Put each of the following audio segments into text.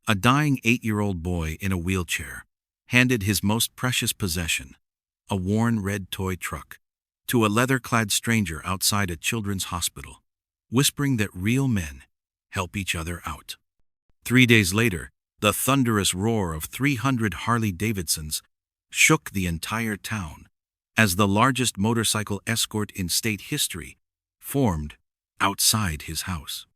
A dying 8-year-old boy in a wheelchair handed his most precious possession, a worn red toy truck, to a leather-clad stranger outside a children's hospital, whispering that real men help each other out. 3 days later, the thunderous roar of 300 Harley-Davidsons shook the entire town as the largest motorcycle escort in state history formed outside his house.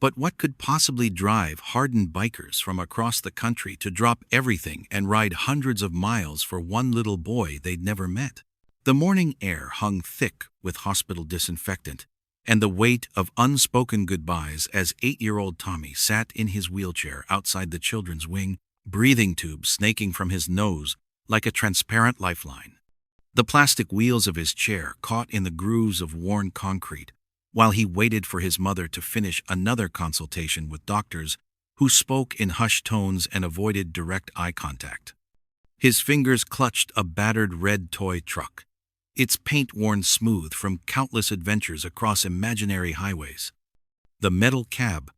But what could possibly drive hardened bikers from across the country to drop everything and ride hundreds of miles for one little boy they'd never met? The morning air hung thick with hospital disinfectant and the weight of unspoken goodbyes as 8-year-old Tommy sat in his wheelchair outside the children's wing, breathing tubes snaking from his nose like a transparent lifeline. The plastic wheels of his chair caught in the grooves of worn concrete while he waited for his mother to finish another consultation with doctors who spoke in hushed tones and avoided direct eye contact. His fingers clutched a battered red toy truck, its paint worn smooth from countless adventures across imaginary highways. The metal cab,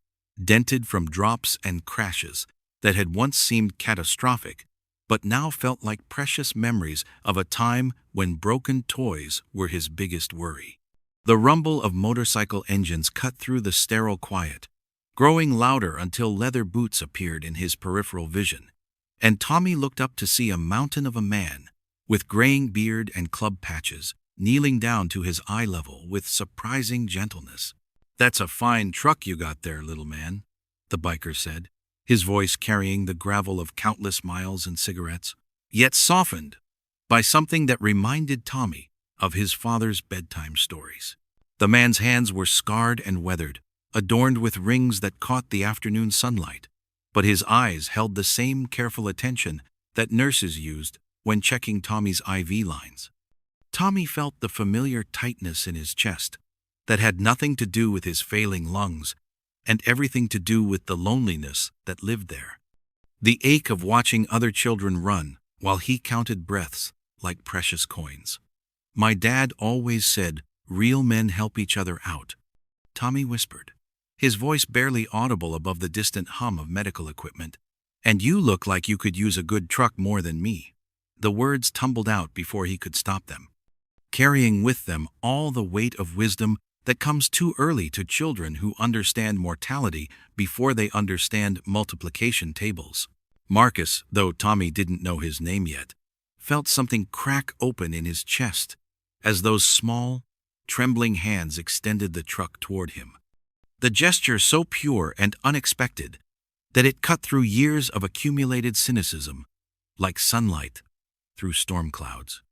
dented from drops and crashes that had once seemed catastrophic, but now felt like precious memories of a time when broken toys were his biggest worry. The rumble of motorcycle engines cut through the sterile quiet, growing louder until leather boots appeared in his peripheral vision, and Tommy looked up to see a mountain of a man, with graying beard and club patches, kneeling down to his eye level with surprising gentleness. "That's a fine truck you got there, little man," the biker said, his voice carrying the gravel of countless miles and cigarettes, yet softened by something that reminded Tommy of his father's bedtime stories. The man's hands were scarred and weathered, adorned with rings that caught the afternoon sunlight, but his eyes held the same careful attention that nurses used when checking Tommy's IV lines. Tommy felt the familiar tightness in his chest that had nothing to do with his failing lungs and everything to do with the loneliness that lived there. The ache of watching other children run while he counted breaths like precious coins. "My dad always said, 'Real men help each other out,'" Tommy whispered, his voice barely audible above the distant hum of medical equipment. "And you look like you could use a good truck more than me." The words tumbled out before he could stop them, carrying with them all the weight of wisdom that comes too early to children who understand mortality before they understand multiplication tables. Marcus, though Tommy didn't know his name yet, felt something crack open in his chest as those small, trembling hands extended the truck toward him. The gesture so pure and unexpected that it cut through years of accumulated cynicism, like sunlight through storm clouds.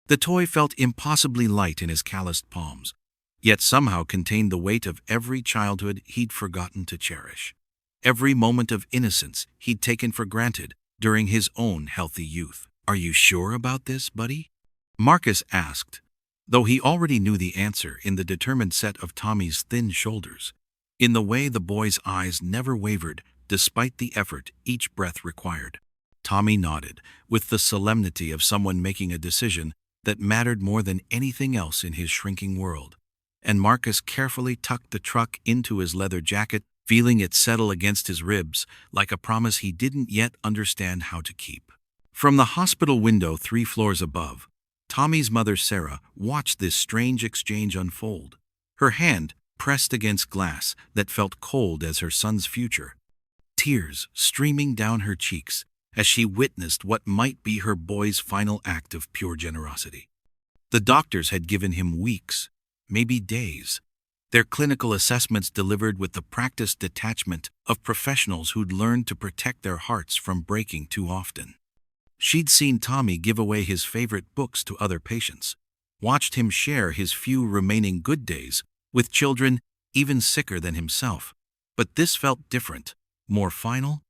The toy felt impossibly light in his calloused palms, yet somehow contained the weight of every childhood he'd forgotten to cherish, every moment of innocence he'd taken for granted during his own healthy youth. "Are you sure about this, buddy?" Marcus asked, though he already knew the answer in the determined set of Tommy's thin shoulders, in the way the boy's eyes never wavered despite the effort each breath required. Tommy nodded, with the solemnity of someone making a decision that mattered more than anything else in his shrinking world, and Marcus carefully tucked the truck into his leather jacket, feeling it settle against his ribs like a promise he didn't yet understand how to keep. From the hospital window 3 floors above, Tommy's mother Sarah watched this strange exchange unfold, her hand pressed against glass that felt cold as her son's future, tears streaming down her cheeks as she witnessed what might be her boy's final act of pure generosity. The doctors had given him weeks, maybe days, their clinical assessments delivered with the practiced detachment of professionals who'd learned to protect their hearts from breaking too often. She'd seen Tommy give away his favorite books to other patients, watched him share his few remaining good days with children even sicker than himself. But this felt different, more final,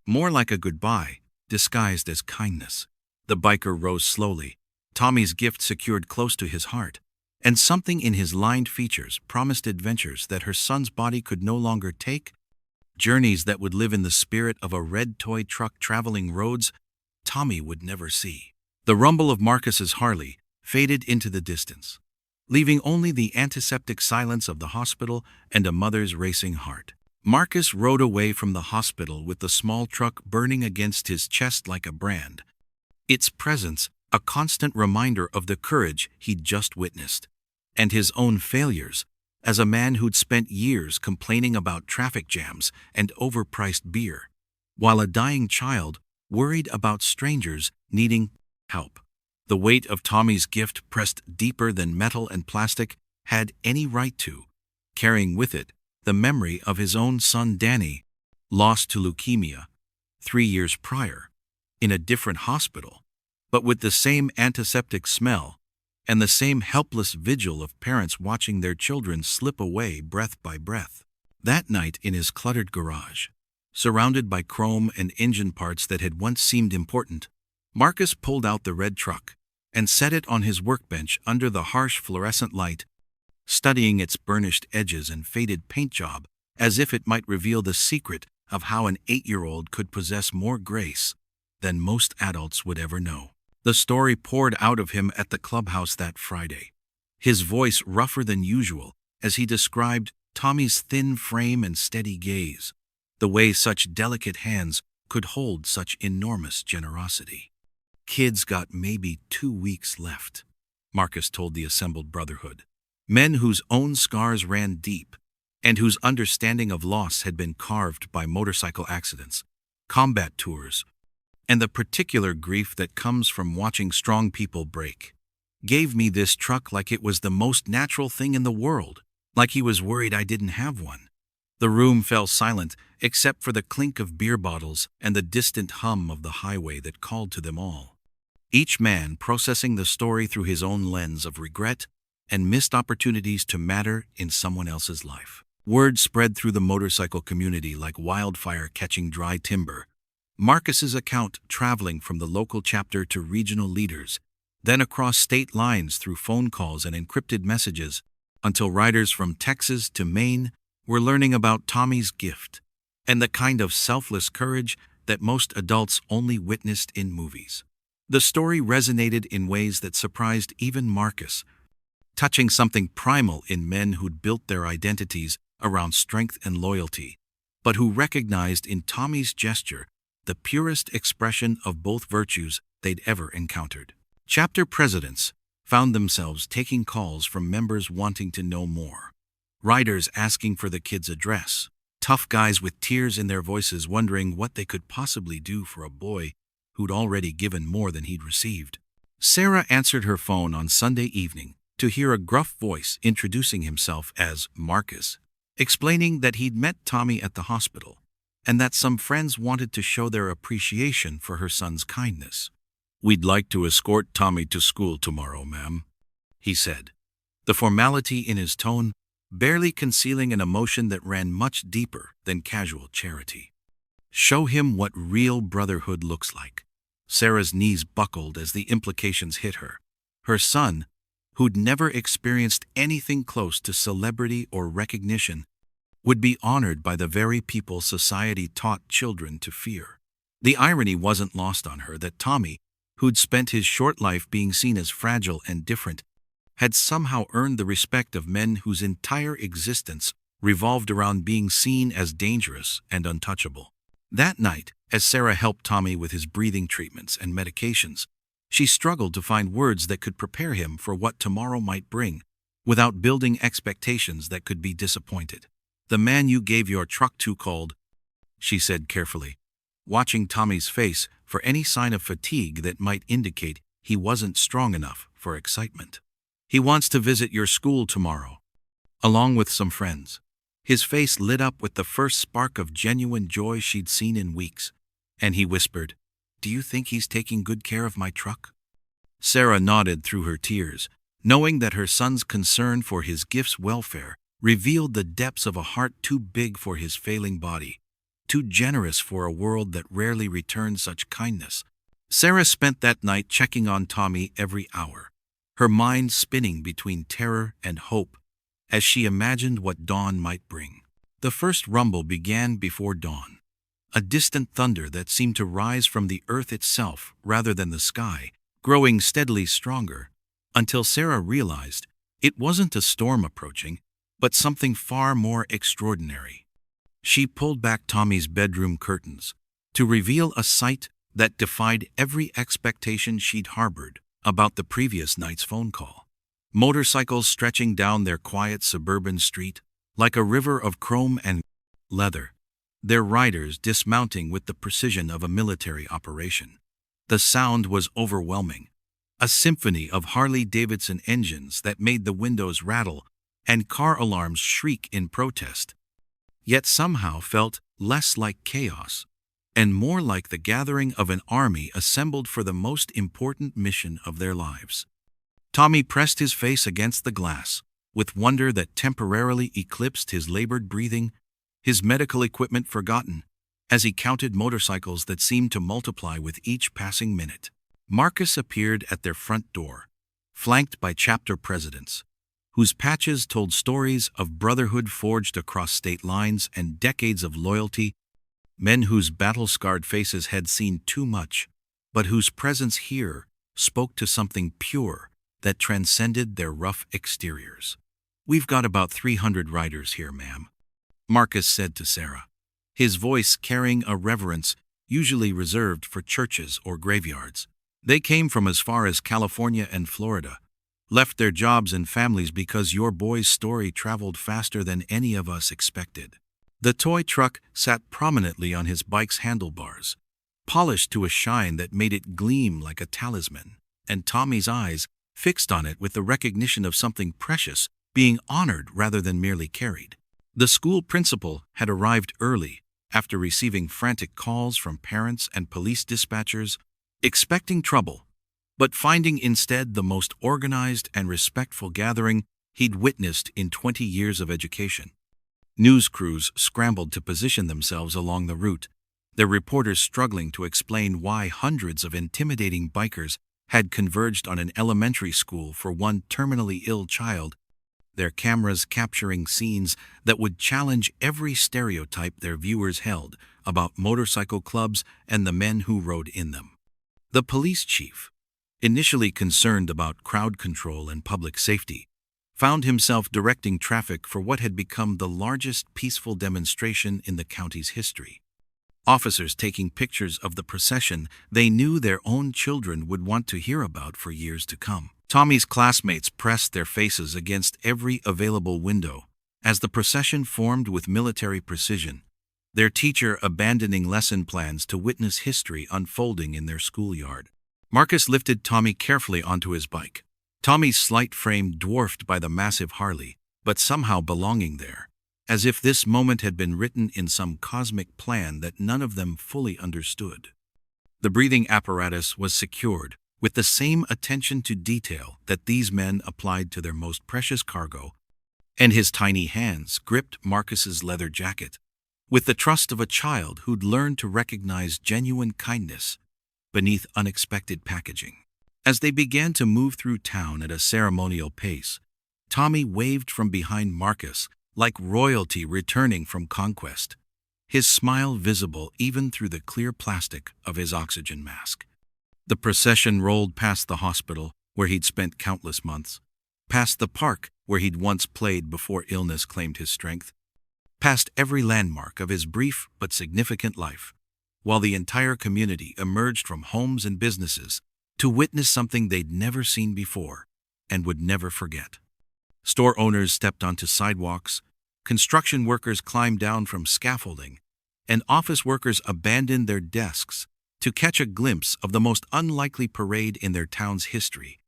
more like a goodbye, disguised as kindness. The biker rose slowly, Tommy's gift secured close to his heart, and something in his lined features promised adventures that her son's body could no longer take, journeys that would live in the spirit of a red toy truck traveling roads Tommy would never see. The rumble of Marcus's Harley faded into the distance, leaving only the antiseptic silence of the hospital and a mother's racing heart. Marcus rode away from the hospital with the small truck burning against his chest like a brand. Its presence, a constant reminder of the courage he'd just witnessed, and his own failures, as a man who'd spent years complaining about traffic jams and overpriced beer, while a dying child worried about strangers needing help. The weight of Tommy's gift, pressed deeper than metal and plastic had any right to, carrying with it the memory of his own son Danny, lost to leukemia 3 years prior, in a different hospital, but with the same antiseptic smell and the same helpless vigil of parents watching their children slip away breath by breath. That night in his cluttered garage, surrounded by chrome and engine parts that had once seemed important, Marcus pulled out the red truck and set it on his workbench under the harsh fluorescent light, studying its burnished edges and faded paint job as if it might reveal the secret of how an 8-year-old could possess more grace than most adults would ever know. The story poured out of him at the clubhouse that Friday, his voice rougher than usual as he described Tommy's thin frame and steady gaze, the way such delicate hands could hold such enormous generosity. "Kid's got maybe 2 weeks left," Marcus told the assembled brotherhood. Men whose own scars ran deep and whose understanding of loss had been carved by motorcycle accidents, combat tours, and the particular grief that comes from watching strong people break, gave me this truck like it was the most natural thing in the world, like he was worried I didn't have one. The room fell silent except for the clink of beer bottles and the distant hum of the highway that called to them all, each man processing the story through his own lens of regret and missed opportunities to matter in someone else's life. Word spread through the motorcycle community like wildfire catching dry timber, Marcus's account traveling from the local chapter to regional leaders, then across state lines through phone calls and encrypted messages, until riders from Texas to Maine were learning about Tommy's gift and the kind of selfless courage that most adults only witnessed in movies. The story resonated in ways that surprised even Marcus, touching something primal in men who'd built their identities around strength and loyalty, but who recognized in Tommy's gesture the purest expression of both virtues they'd ever encountered. Chapter presidents found themselves taking calls from members wanting to know more, riders asking for the kid's address, tough guys with tears in their voices wondering what they could possibly do for a boy who'd already given more than he'd received. Sarah answered her phone on Sunday evening to hear a gruff voice introducing himself as Marcus, explaining that he'd met Tommy at the hospital and that some friends wanted to show their appreciation for her son's kindness. "We'd like to escort Tommy to school tomorrow, ma'am," he said, the formality in his tone barely concealing an emotion that ran much deeper than casual charity. "Show him what real brotherhood looks like." Sarah's knees buckled as the implications hit her. Her son, who'd never experienced anything close to celebrity or recognition, would be honored by the very people society taught children to fear. The irony wasn't lost on her that Tommy, who'd spent his short life being seen as fragile and different, had somehow earned the respect of men whose entire existence revolved around being seen as dangerous and untouchable. That night, as Sarah helped Tommy with his breathing treatments and medications, she struggled to find words that could prepare him for what tomorrow might bring, without building expectations that could be disappointed. "The man you gave your truck to called," she said carefully, watching Tommy's face for any sign of fatigue that might indicate he wasn't strong enough for excitement. "He wants to visit your school tomorrow, along with some friends." His face lit up with the first spark of genuine joy she'd seen in weeks, and he whispered, "Do you think he's taking good care of my truck?" Sarah nodded through her tears, knowing that her son's concern for his gift's welfare revealed the depths of a heart too big for his failing body, too generous for a world that rarely returned such kindness. Sarah spent that night checking on Tommy every hour, her mind spinning between terror and hope as she imagined what dawn might bring. The first rumble began before dawn, a distant thunder that seemed to rise from the earth itself rather than the sky, growing steadily stronger, until Sarah realized it wasn't a storm approaching, but something far more extraordinary. She pulled back Tommy's bedroom curtains to reveal a sight that defied every expectation she'd harbored about the previous night's phone call. Motorcycles stretching down their quiet suburban street like a river of chrome and leather, their riders dismounting with the precision of a military operation. The sound was overwhelming, a symphony of Harley-Davidson engines that made the windows rattle and car alarms shriek in protest, yet somehow felt less like chaos and more like the gathering of an army assembled for the most important mission of their lives. Tommy pressed his face against the glass, with wonder that temporarily eclipsed his labored breathing, his medical equipment forgotten, as he counted motorcycles that seemed to multiply with each passing minute. Marcus appeared at their front door, flanked by chapter presidents, whose patches told stories of brotherhood forged across state lines and decades of loyalty, men whose battle-scarred faces had seen too much, but whose presence here spoke to something pure that transcended their rough exteriors. "We've got about 300 riders here, ma'am," Marcus said to Sarah, his voice carrying a reverence usually reserved for churches or graveyards. "They came from as far as California and Florida, left their jobs and families because your boy's story traveled faster than any of us expected." The toy truck sat prominently on his bike's handlebars, polished to a shine that made it gleam like a talisman, and Tommy's eyes fixed on it with the recognition of something precious being honored rather than merely carried. The school principal had arrived early after receiving frantic calls from parents and police dispatchers, expecting trouble, but finding instead the most organized and respectful gathering he'd witnessed in 20 years of education. News crews scrambled to position themselves along the route, their reporters struggling to explain why hundreds of intimidating bikers had converged on an elementary school for one terminally ill child, their cameras capturing scenes that would challenge every stereotype their viewers held about motorcycle clubs and the men who rode in them. The police chief, initially concerned about crowd control and public safety, found himself directing traffic for what had become the largest peaceful demonstration in the county's history. Officers taking pictures of the procession they knew their own children would want to hear about for years to come. Tommy's classmates pressed their faces against every available window as the procession formed with military precision, their teacher abandoning lesson plans to witness history unfolding in their schoolyard. Marcus lifted Tommy carefully onto his bike, Tommy's slight frame dwarfed by the massive Harley, but somehow belonging there, as if this moment had been written in some cosmic plan that none of them fully understood. The breathing apparatus was secured with the same attention to detail that these men applied to their most precious cargo, and his tiny hands gripped Marcus's leather jacket with the trust of a child who'd learned to recognize genuine kindness beneath unexpected packaging. As they began to move through town at a ceremonial pace, Tommy waved from behind Marcus like royalty returning from conquest, his smile visible even through the clear plastic of his oxygen mask. The procession rolled past the hospital, where he'd spent countless months, past the park where he'd once played before illness claimed his strength, past every landmark of his brief but significant life, while the entire community emerged from homes and businesses to witness something they'd never seen before and would never forget. Store owners stepped onto sidewalks, construction workers climbed down from scaffolding, and office workers abandoned their desks to catch a glimpse of the most unlikely parade in their town's history,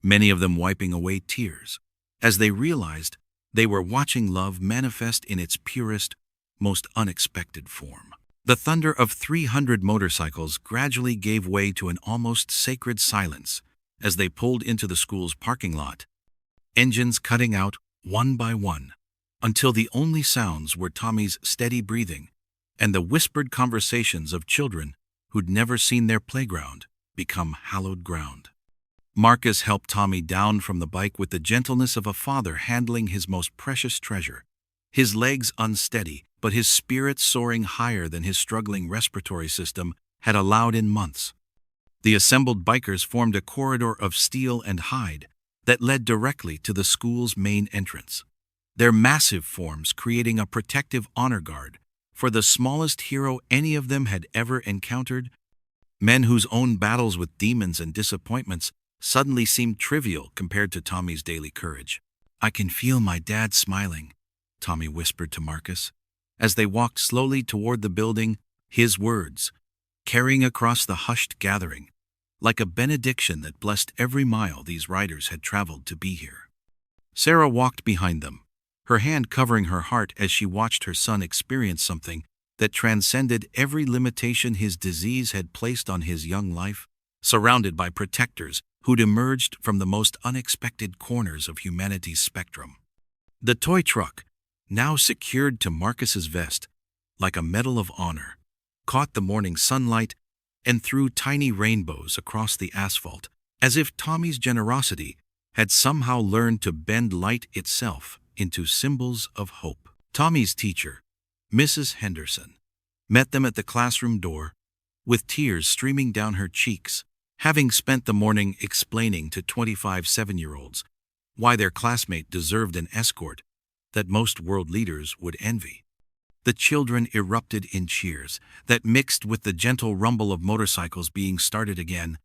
many of them wiping away tears as they realized they were watching love manifest in its purest, most unexpected form. The thunder of 300 motorcycles gradually gave way to an almost sacred silence as they pulled into the school's parking lot, engines cutting out one by one, until the only sounds were Tommy's steady breathing and the whispered conversations of children who'd never seen their playground become hallowed ground. Marcus helped Tommy down from the bike with the gentleness of a father handling his most precious treasure, his legs unsteady, but his spirit soaring higher than his struggling respiratory system had allowed in months. The assembled bikers formed a corridor of steel and hide that led directly to the school's main entrance, their massive forms creating a protective honor guard for the smallest hero any of them had ever encountered. Men whose own battles with demons and disappointments suddenly seemed trivial compared to Tommy's daily courage. "I can feel my dad smiling," Tommy whispered to Marcus. As they walked slowly toward the building, his words, carrying across the hushed gathering, like a benediction that blessed every mile these riders had traveled to be here. Sarah walked behind them, her hand covering her heart as she watched her son experience something that transcended every limitation his disease had placed on his young life, surrounded by protectors who'd emerged from the most unexpected corners of humanity's spectrum. The toy truck, now secured to Marcus's vest, like a medal of honor, caught the morning sunlight and threw tiny rainbows across the asphalt, as if Tommy's generosity had somehow learned to bend light itself into symbols of hope. Tommy's teacher, Mrs. Henderson, met them at the classroom door, with tears streaming down her cheeks, having spent the morning explaining to 25 7-year-olds why their classmate deserved an escort that most world leaders would envy. The children erupted in cheers that mixed with the gentle rumble of motorcycles being started again,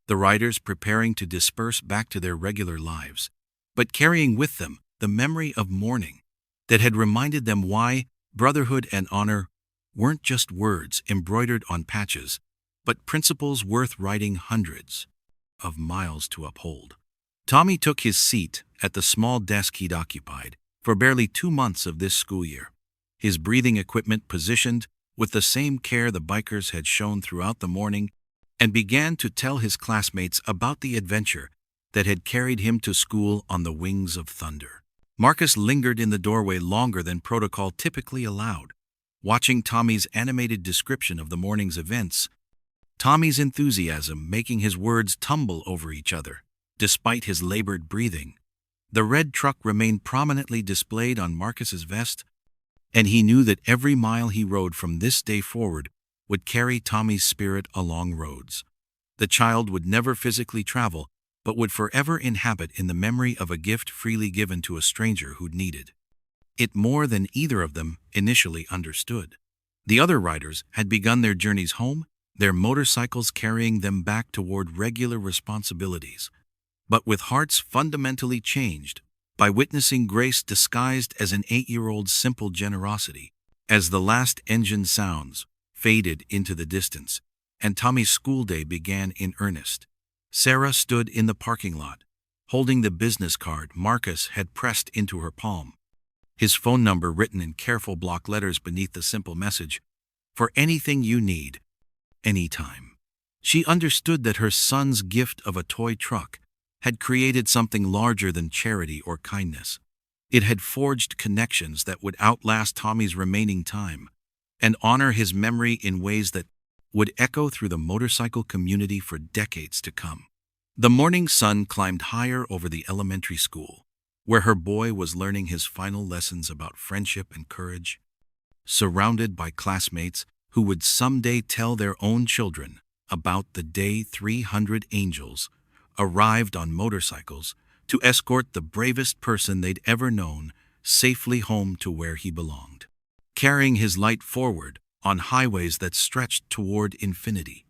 the riders preparing to disperse back to their regular lives, but carrying with them the memory of morning that had reminded them why brotherhood and honor weren't just words embroidered on patches, but principles worth riding hundreds of miles to uphold. Tommy took his seat at the small desk he'd occupied for barely 2 months of this school year, his breathing equipment positioned with the same care the bikers had shown throughout the morning, and began to tell his classmates about the adventure that had carried him to school on the wings of thunder. Marcus lingered in the doorway longer than protocol typically allowed, watching Tommy's animated description of the morning's events, Tommy's enthusiasm making his words tumble over each other. Despite his labored breathing, the red truck remained prominently displayed on Marcus's vest, and he knew that every mile he rode from this day forward would carry Tommy's spirit along roads. The child would never physically travel, but would forever inhabit in the memory of a gift freely given to a stranger who'd needed it more than either of them initially understood. The other riders had begun their journeys home, their motorcycles carrying them back toward regular responsibilities, but with hearts fundamentally changed by witnessing grace disguised as an 8-year-old's simple generosity. As the last engine sounds faded into the distance and Tommy's school day began in earnest, Sarah stood in the parking lot, holding the business card Marcus had pressed into her palm, his phone number written in careful block letters beneath the simple message, "For anything you need, anytime." She understood that her son's gift of a toy truck had created something larger than charity or kindness. It had forged connections that would outlast Tommy's remaining time and honor his memory in ways that would echo through the motorcycle community for decades to come. The morning sun climbed higher over the elementary school, where her boy was learning his final lessons about friendship and courage, surrounded by classmates who would someday tell their own children about the day 300 angels arrived on motorcycles to escort the bravest person they'd ever known safely home to where he belonged, carrying his light forward on highways that stretched toward infinity.